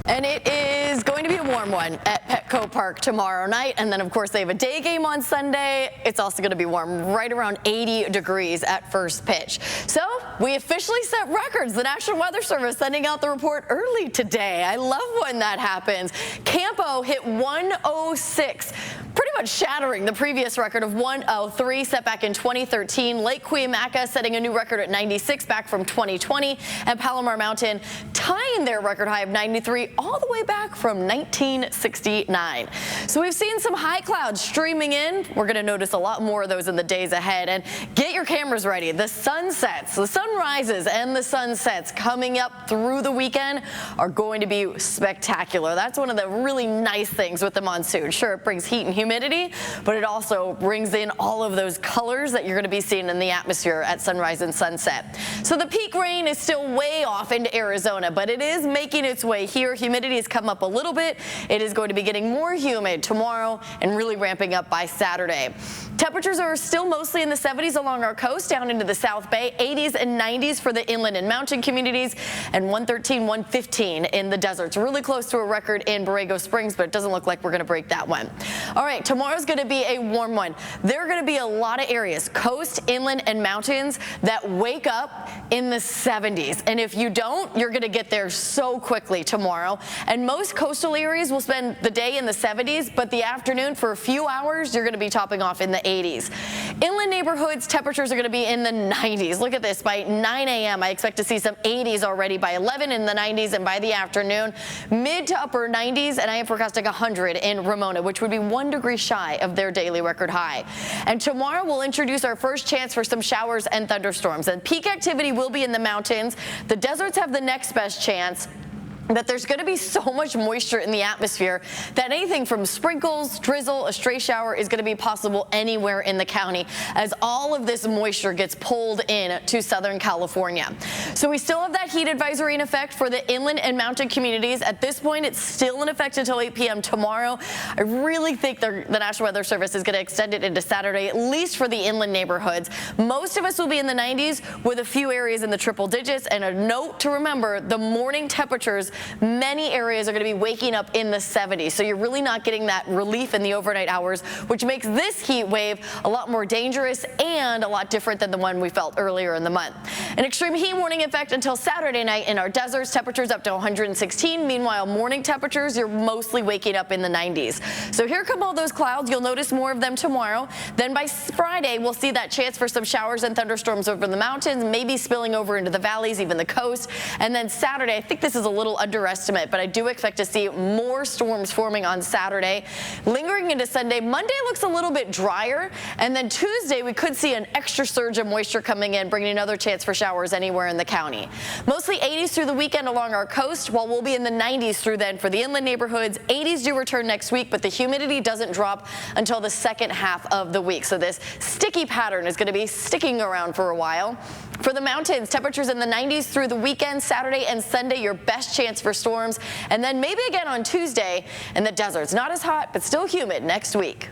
And it is going to be a warm one at Petco Park tomorrow night. And then, of course, they have a day game on Sunday. It's also going to be warm, right around 80 degrees at first pitch. So we officially set records. The National Weather Service sending out the report early today. I love when that happens. Campo hit 106. Pretty much shattering the previous record of 103 set back in 2013. Lake Cuyamaca setting a new record at 96 back from 2020. And Palomar Mountain tying their record high of 93 all the way back from 1969. So we've seen some high clouds streaming in. We're going to notice a lot more of those in the days ahead. And get your cameras ready. The sunsets, the sunrises and the sunsets coming up through the weekend are going to be spectacular. That's one of the really nice things with the monsoon. Sure, it brings heat and humidity, but it also brings in all of those colors that you're going to be seeing in the atmosphere at sunrise and sunset. So the peak rain is still way off into Arizona, but it is making its way here. Humidity has come up a little bit. It is going to be getting more humid tomorrow and really ramping up by Saturday. Temperatures are still mostly in the 70s along our coast down into the South Bay, 80s and 90s for the inland and mountain communities, and 113, 115 in the deserts. Really close to a record in Borrego Springs, but it doesn't look like we're going to break that one. All right, tomorrow's going to be a warm one. There are going to be a lot of areas, coast, inland, and mountains, that wake up in the 70s. And if you don't, you're going to get there so quickly tomorrow. And most coastal areas will spend the day in the 70s, but the afternoon for a few hours, you're going to be topping off in the 80s. Inland neighborhoods, temperatures are going to be in the 90s. Look at this. By 9 a.m., I expect to see some 80s already. By 11 in the 90s, and by the afternoon, mid to upper 90s, and I am forecasting 100 in Ramona, which would be 1 degree shy of their daily record high. And tomorrow we'll introduce our first chance for some showers and thunderstorms. And peak activity will be in the mountains. The deserts have the next best chance. That there's going to be so much moisture in the atmosphere that anything from sprinkles, drizzle, a stray shower is going to be possible anywhere in the county as all of this moisture gets pulled in to Southern California. So we still have that heat advisory in effect for the inland and mountain communities. At this point, it's still in effect until 8 p.m. tomorrow. I really think the National Weather Service is going to extend it into Saturday, at least for the inland neighborhoods. Most of us will be in the 90s with a few areas in the triple digits. And a note to remember, the morning temperatures, many areas are going to be waking up in the 70s. So you're really not getting that relief in the overnight hours, which makes this heat wave a lot more dangerous and a lot different than the one we felt earlier in the month. An extreme heat warning in effect until Saturday night in our deserts, temperatures up to 116. Meanwhile, morning temperatures, you're mostly waking up in the 90s. So here come all those clouds. You'll notice more of them tomorrow. Then by Friday, we'll see that chance for some showers and thunderstorms over the mountains, maybe spilling over into the valleys, even the coast. And then Saturday, I think this is a little underestimate, but I do expect to see more storms forming on Saturday. Lingering into Sunday, Monday looks a little bit drier, and then Tuesday we could see an extra surge of moisture coming in, bringing another chance for showers anywhere in the county. Mostly 80s through the weekend along our coast, while we'll be in the 90s through then for the inland neighborhoods. 80s do return next week, but the humidity doesn't drop until the second half of the week. So this sticky pattern is going to be sticking around for a while. For the mountains, temperatures in the 90s through the weekend, Saturday and Sunday, your best chance for storms. And then maybe again on Tuesday in the deserts. Not as hot, but still humid next week.